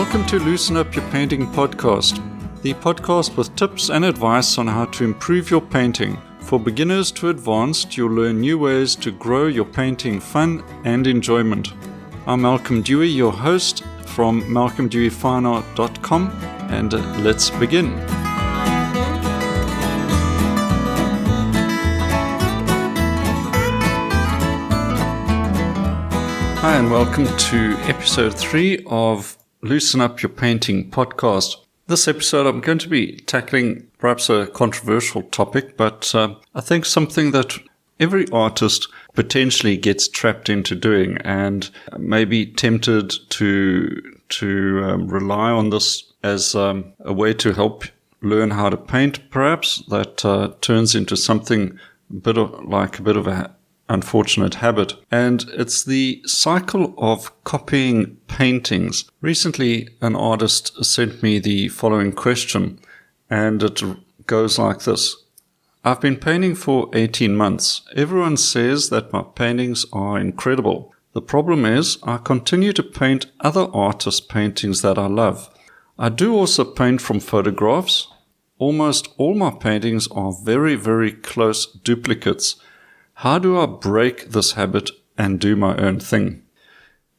Welcome to Loosen Up Your Painting podcast, the podcast with tips and advice on how to improve your painting. For beginners to advanced, you'll learn new ways to grow your painting fun and enjoyment. I'm Malcolm Dewey, your host from malcolmdeweyfineart.com, and let's begin. Hi and welcome to episode 3 of Loosen Up Your Painting podcast. This episode I'm going to be tackling perhaps a controversial topic, but I think something that every artist potentially gets trapped into doing and may be tempted to rely on this as a way to help learn how to paint, perhaps, that turns into something a bit of an unfortunate habit. And it's the cycle of copying paintings. Recently, an artist sent me the following question, and it goes like this. I've been painting for 18 months. Everyone says that my paintings are incredible. The problem is, I continue to paint other artists' paintings that I love. I do also paint from photographs. Almost all my paintings are very, very close duplicates. How do I break this habit and do my own thing?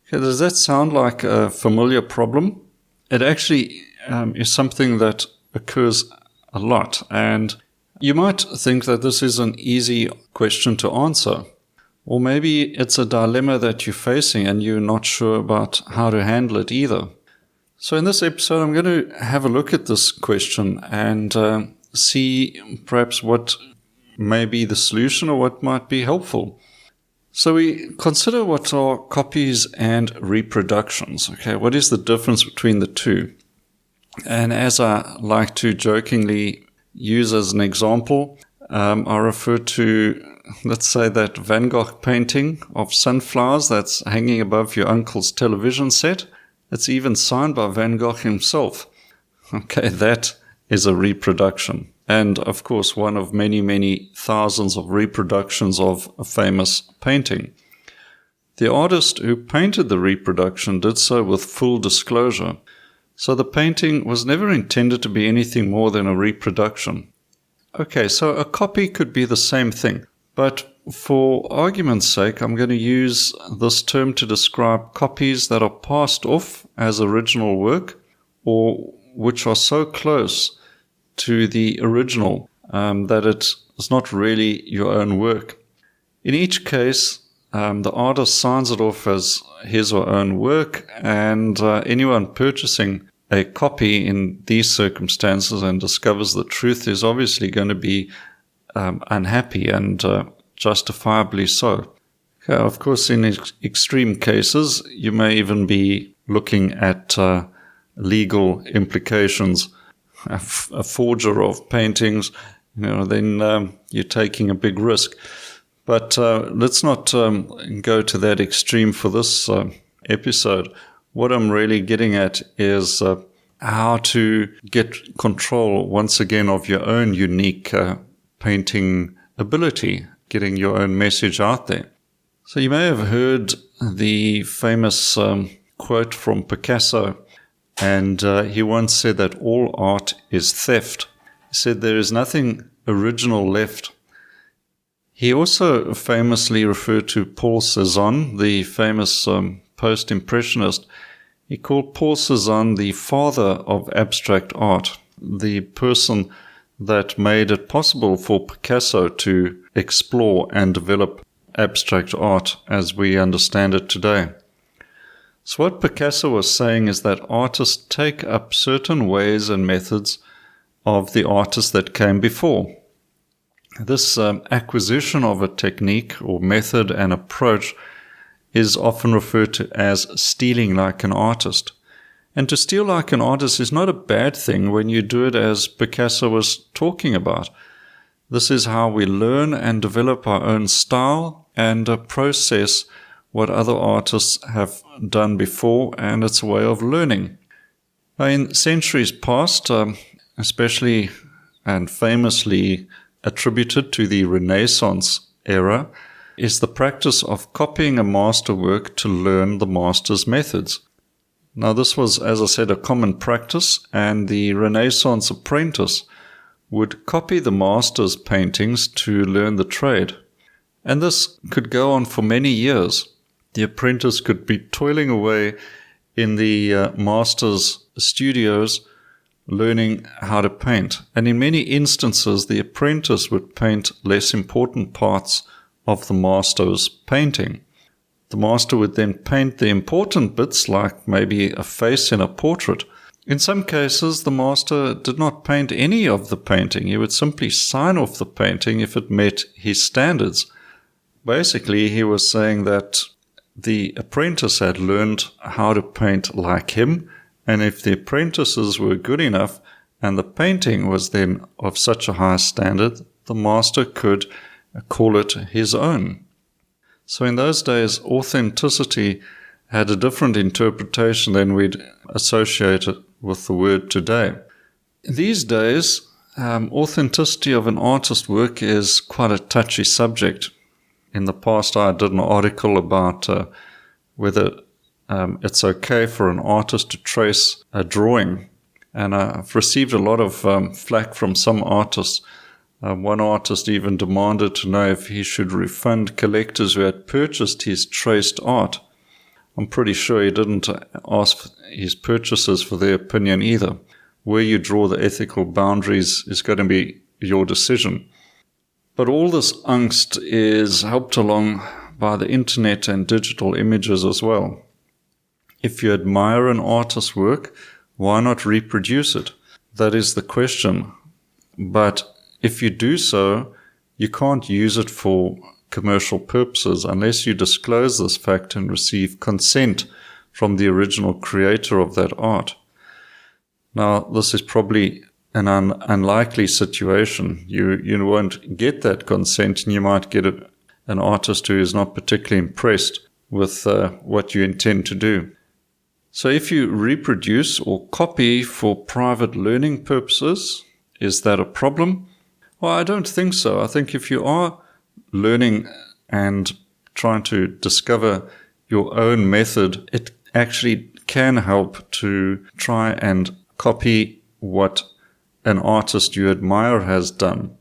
Okay, does that sound like a familiar problem? It actually is something that occurs a lot, and you might think that this is an easy question to answer. Or maybe it's a dilemma that you're facing and you're not sure about how to handle it either. So in this episode, I'm going to have a look at this question and see perhaps what may be the solution or what might be helpful. So we consider what are copies and reproductions. Okay, what is the difference between the two? And as I like to jokingly use as an example, I refer to, let's say, that Van Gogh painting of sunflowers that's hanging above your uncle's television set. It's even signed by Van Gogh himself. Okay, that is a reproduction. And, of course, one of many, many thousands of reproductions of a famous painting. The artist who painted the reproduction did so with full disclosure. So the painting was never intended to be anything more than a reproduction. Okay, so a copy could be the same thing. But for argument's sake, I'm going to use this term to describe copies that are passed off as original work or which are so close to the original that it is not really your own work. In each case, the artist signs it off as his or own work, and anyone purchasing a copy in these circumstances and discovers the truth is obviously going to be unhappy, and justifiably so. Okay, of course, in extreme cases, you may even be looking at legal implications. A forger of paintings, then you're taking a big risk. But let's not go to that extreme for this episode. What I'm really getting at is how to get control, once again, of your own unique painting ability, getting your own message out there. So you may have heard the famous quote from Picasso, and he once said that all art is theft. He said there is nothing original left. He also famously referred to Paul Cézanne, the famous post-impressionist. He called Paul Cézanne the father of abstract art, the person that made it possible for Picasso to explore and develop abstract art as we understand it today. So what Picasso was saying is that artists take up certain ways and methods of the artists that came before. This acquisition of a technique or method and approach is often referred to as stealing like an artist. And to steal like an artist is not a bad thing when you do it as Picasso was talking about. This is how we learn and develop our own style and process what other artists have done before, and it's a way of learning. In centuries past, especially and famously attributed to the Renaissance era, is the practice of copying a masterwork to learn the master's methods. Now, this was, as I said, a common practice, and the Renaissance apprentice would copy the master's paintings to learn the trade. And this could go on for many years. The apprentice could be toiling away in the master's studios learning how to paint. And in many instances, the apprentice would paint less important parts of the master's painting. The master would then paint the important bits, like maybe a face in a portrait. In some cases, the master did not paint any of the painting. He would simply sign off the painting if it met his standards. Basically, he was saying that the apprentice had learned how to paint like him, and if the apprentices were good enough and the painting was then of such a high standard, the master could call it his own. So in those days, authenticity had a different interpretation than we'd associate it with the word today. These days, authenticity of an artist's work is quite a touchy subject. In the past, I did an article about whether it's okay for an artist to trace a drawing. And I've received a lot of flack from some artists. One artist even demanded to know if he should refund collectors who had purchased his traced art. I'm pretty sure he didn't ask his purchasers for their opinion either. Where you draw the ethical boundaries is going to be your decision. But all this angst is helped along by the internet and digital images as well. If you admire an artist's work, why not reproduce it? That is the question. But if you do so, you can't use it for commercial purposes unless you disclose this fact and receive consent from the original creator of that art. Now, this is probably an unlikely situation. You won't get that consent, and you might get an artist who is not particularly impressed with what you intend to do. So if you reproduce or copy for private learning purposes, is that a problem? Well, I don't think so. I think if you are learning and trying to discover your own method, it actually can help to try and copy what an artist you admire has done.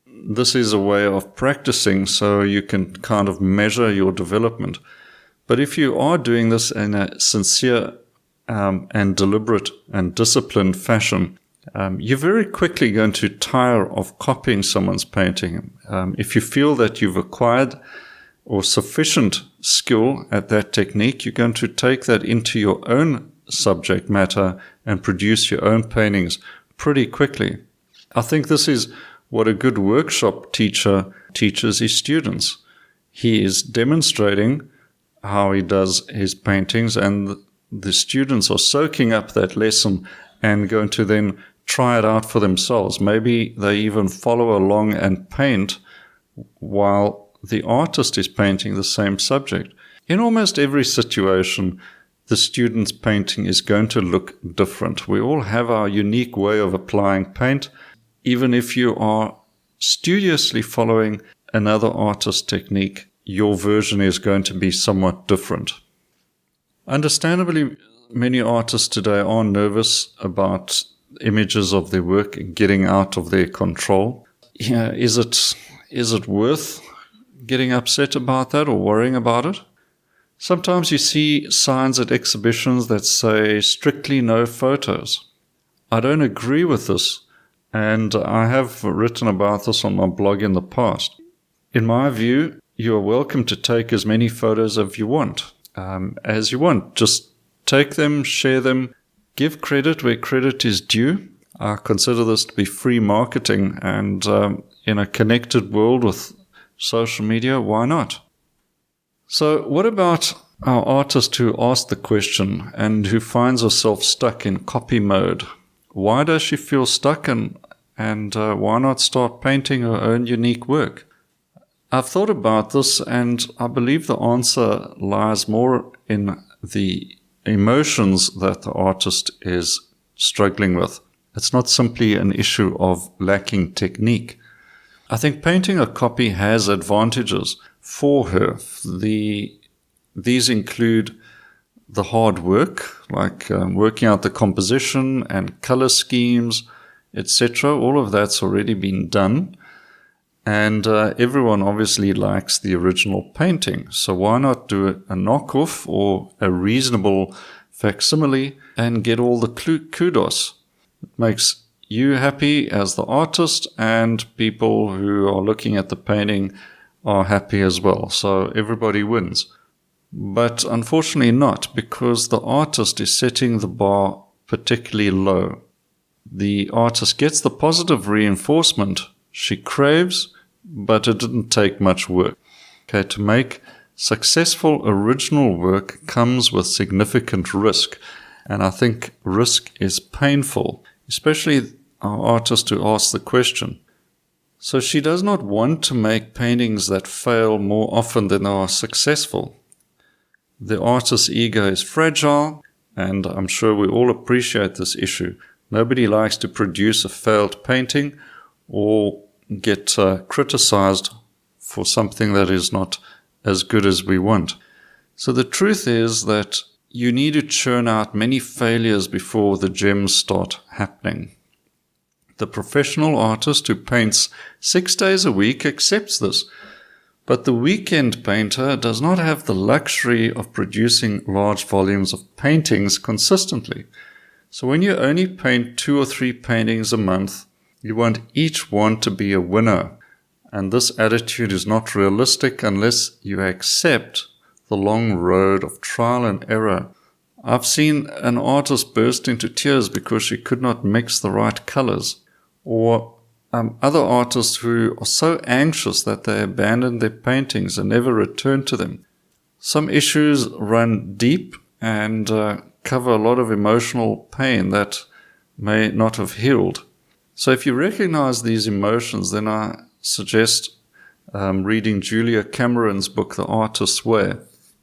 This is a way of practicing so you can kind of measure your development. But if you are doing this in a sincere and deliberate and disciplined fashion, you're very quickly going to tire of copying someone's painting. If you feel that you've acquired or sufficient skill at that technique, you're going to take that into your own subject matter and produce your own paintings pretty quickly. I think this is what a good workshop teacher teaches his students. He is demonstrating how he does his paintings, and the students are soaking up that lesson and going to then try it out for themselves. Maybe they even follow along and paint while the artist is painting the same subject. In almost every situation, the student's painting is going to look different. We all have our unique way of applying paint. Even if you are studiously following another artist's technique, your version is going to be somewhat different. Understandably, many artists today are nervous about images of their work getting out of their control. Yeah, is it worth getting upset about that or worrying about it? Sometimes you see signs at exhibitions that say strictly no photos. I don't agree with this, and I have written about this on my blog in the past. In my view, you are welcome to take as many photos as you want. Just take them, share them, give credit where credit is due. I consider this to be free marketing, and in a connected world with social media, why not? So what about our artist who asked the question and who finds herself stuck in copy mode? Why does she feel stuck, and why not start painting her own unique work? I've thought about this, and I believe the answer lies more in the emotions that the artist is struggling with. It's not simply an issue of lacking technique. I think painting a copy has advantages for her. These include the hard work, like working out the composition and color schemes, etc. All of that's already been done. And everyone obviously likes the original painting. So why not do a knockoff or a reasonable facsimile and get all the kudos? It makes you happy as the artist, and people who are looking at the painting are happy as well. So everybody wins. But unfortunately not, because the artist is setting the bar particularly low. The artist gets the positive reinforcement she craves, but it didn't take much work. Okay, to make successful original work comes with significant risk, and I think risk is painful, especially our artist who asks the question. So she does not want to make paintings that fail more often than are successful. The artist's ego is fragile, and I'm sure we all appreciate this issue. Nobody likes to produce a failed painting or get criticized for something that is not as good as we want. So the truth is that you need to churn out many failures before the gems start happening. The professional artist who paints 6 days a week accepts this, but the weekend painter does not have the luxury of producing large volumes of paintings consistently. So when you only paint 2 or 3 paintings a month, you want each one to be a winner. And this attitude is not realistic unless you accept the long road of trial and error. I've seen an artist burst into tears because she could not mix the right colors, or other artists who are so anxious that they abandon their paintings and never return to them. Some issues run deep and cover a lot of emotional pain that may not have healed. So if you recognize these emotions, then I suggest reading Julia Cameron's book, The Artist's Way.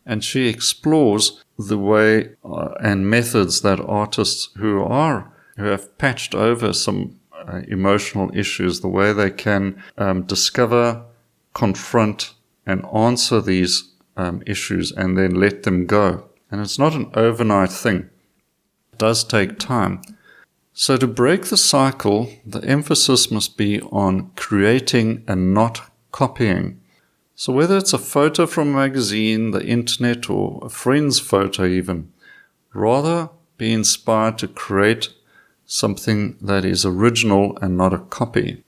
And she explores the way and methods that artists who have patched over some emotional issues, the way they can discover, confront, and answer these issues and then let them go. And it's not an overnight thing. It does take time. So to break the cycle, the emphasis must be on creating and not copying. So whether it's a photo from a magazine, the internet, or a friend's photo even, rather be inspired to create something that is original and not a copy.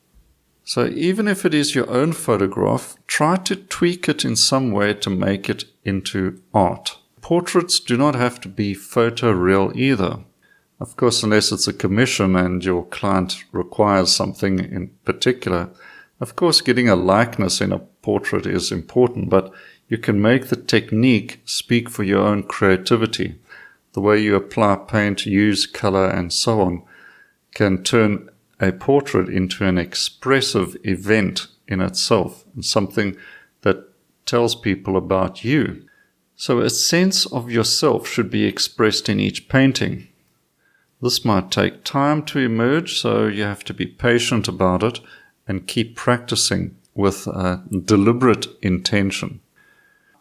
So even if it is your own photograph, try to tweak it in some way to make it into art. Portraits do not have to be photoreal either. Of course, unless it's a commission and your client requires something in particular. Of course, getting a likeness in a portrait is important, but you can make the technique speak for your own creativity. The way you apply paint, use color, and so on can turn a portrait into an expressive event in itself, and something that tells people about you. So a sense of yourself should be expressed in each painting. This might take time to emerge, so you have to be patient about it and keep practicing with a deliberate intention.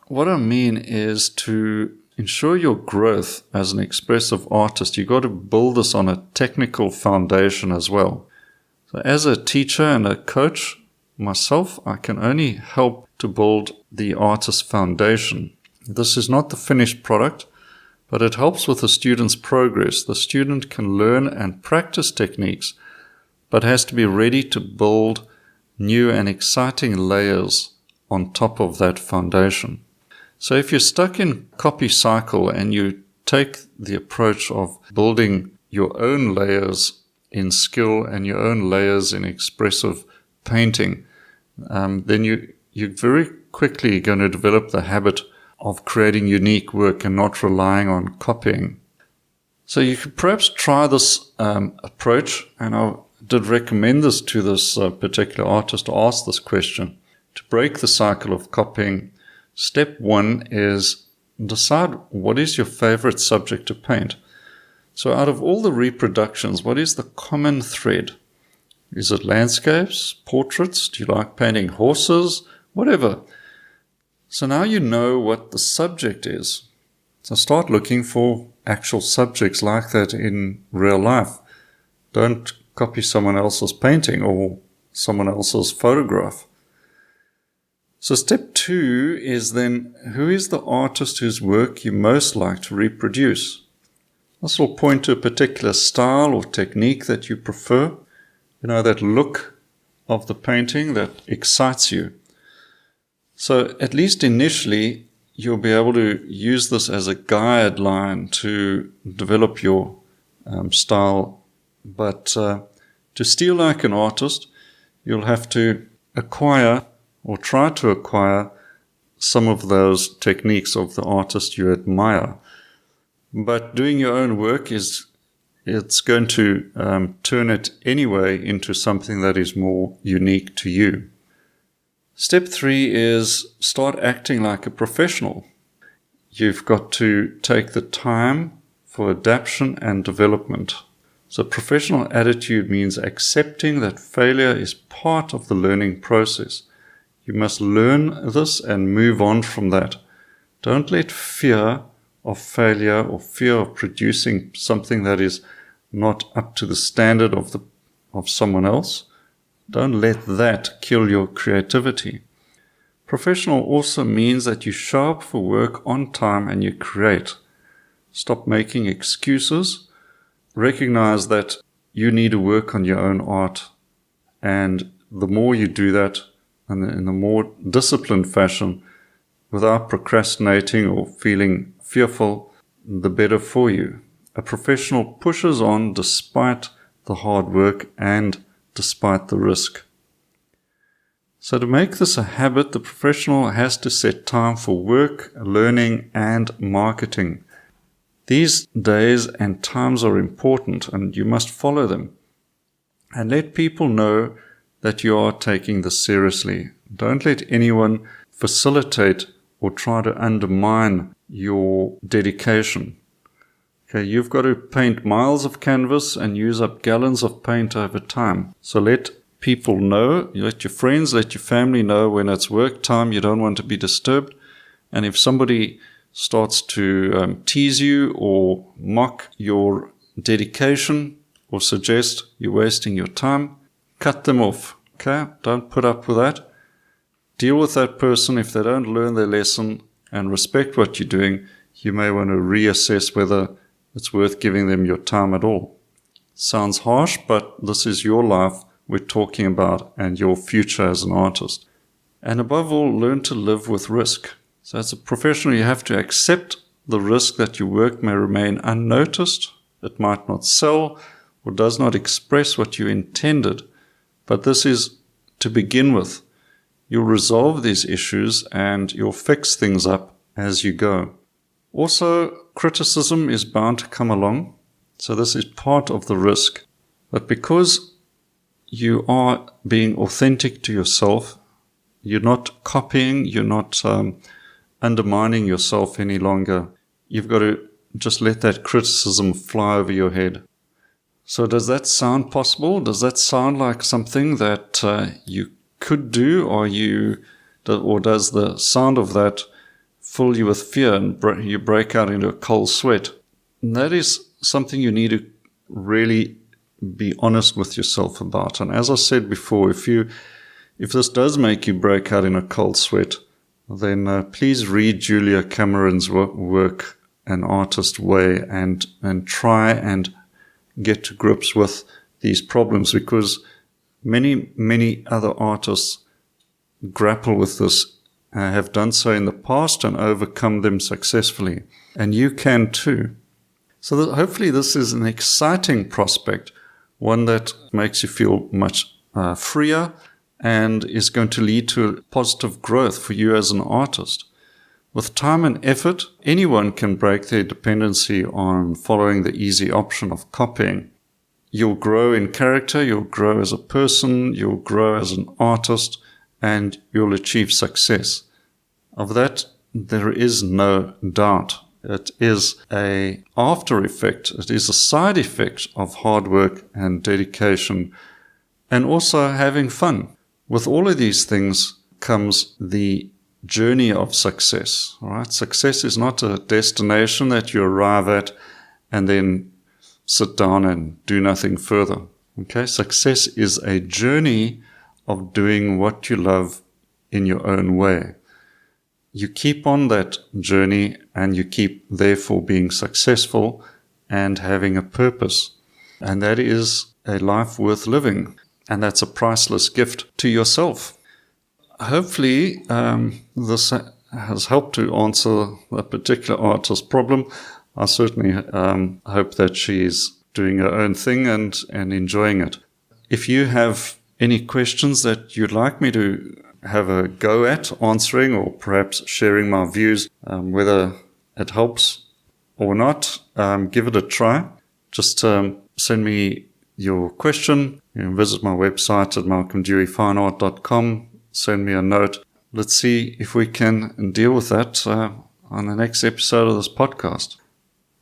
What I mean is, to ensure your growth as an expressive artist, you've got to build this on a technical foundation as well. So as a teacher and a coach myself, I can only help to build the artist's foundation. This is not the finished product, but it helps with the student's progress. The student can learn and practice techniques, but has to be ready to build new and exciting layers on top of that foundation. So if you're stuck in copy cycle and you take the approach of building your own layers in skill and your own layers in expressive painting, then you're very quickly going to develop the habit of creating unique work and not relying on copying. So you could perhaps try this approach, and I did recommend this to this particular artist to ask this question. To break the cycle of copying, step 1 is decide what is your favorite subject to paint. So out of all the reproductions, what is the common thread? Is it landscapes, portraits? Do you like painting horses? Whatever. So now you know what the subject is. So start looking for actual subjects like that in real life. Don't copy someone else's painting or someone else's photograph. So step 2 is then, who is the artist whose work you most like to reproduce? This will point to a particular style or technique that you prefer. That look of the painting that excites you. So at least initially, you'll be able to use this as a guideline to develop your style. But to steal like an artist, you'll have to acquire or try to acquire some of those techniques of the artist you admire. But doing your own work it's going to turn it anyway into something that is more unique to you. Step 3 is start acting like a professional. You've got to take the time for adaptation and development. So professional attitude means accepting that failure is part of the learning process. You must learn this and move on from that. Don't let fear of failure or fear of producing something that is not up to the standard of someone else. Don't let that kill your creativity. Professional also means that you show up for work on time and you create. Stop making excuses. Recognize that you need to work on your own art. And the more you do that, and in a more disciplined fashion, without procrastinating or feeling fearful, the better for you. A professional pushes on despite the hard work and despite the risk. So to make this a habit, the professional has to set time for work, learning, and marketing. These days and times are important, and you must follow them. And let people know that you are taking this seriously. Don't let anyone facilitate or try to undermine your dedication. Okay, you've got to paint miles of canvas and use up gallons of paint over time. So let people know, let your friends, let your family know when it's work time, you don't want to be disturbed. And if somebody starts to tease you or mock your dedication or suggest you're wasting your time, cut them off. Okay? Don't put up with that. Deal with that person. If they don't learn their lesson and respect what you're doing, you may want to reassess whether it's worth giving them your time at all. Sounds harsh, but this is your life we're talking about and your future as an artist. And above all, learn to live with risk. So as a professional, you have to accept the risk that your work may remain unnoticed, it might not sell, or does not express what you intended. But this is to begin with. You'll resolve these issues and you'll fix things up as you go. Also, criticism is bound to come along. So this is part of the risk. But because you are being authentic to yourself, you're not copying, you're not undermining yourself any longer. You've got to just let that criticism fly over your head. So does that sound possible? Does that sound like something that you could do, or does the sound of that fill you with fear and you break out into a cold sweat? And that is something you need to really be honest with yourself about. And as I said before, if this does make you break out in a cold sweat, then please read Julia Cameron's work, An Artist Way, and try and get to grips with these problems, because many other artists grapple with this, have done so in the past and overcome them successfully. And you can too. So hopefully this is an exciting prospect, one that makes you feel much freer and is going to lead to positive growth for you as an artist. With time and effort, anyone can break their dependency on following the easy option of copying. You'll grow in character, you'll grow as a person, you'll grow as an artist, and you'll achieve success. Of that, there is no doubt. It is an after effect, it is a side effect of hard work and dedication, and also having fun. With all of these things comes the journey of success. All right? Success is not a destination that you arrive at and then sit down and do nothing further. Okay? Success is a journey of doing what you love in your own way. You keep on that journey and you keep therefore being successful and having a purpose. And that is a life worth living. And that's a priceless gift to yourself. Hopefully, this has helped to answer that particular artist's problem. I certainly hope that she's doing her own thing and enjoying it. If you have any questions that you'd like me to have a go at answering, or perhaps sharing my views, whether it helps or not, give it a try. Just send me your question. You can visit my website at malcolmdeweyfineart.com. Send me a note. Let's see if we can deal with that on the next episode of this podcast.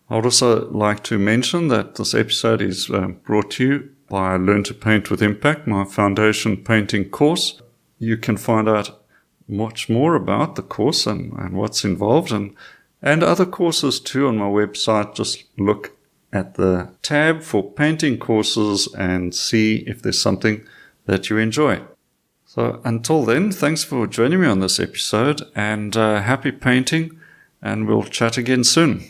I would also like to mention that this episode is brought to you by Learn to Paint with Impact, my foundation painting course. You can find out much more about the course and what's involved and other courses too on my website. Just look at the tab for painting courses and see if there's something that you enjoy. So until then, thanks for joining me on this episode and happy painting, and we'll chat again soon.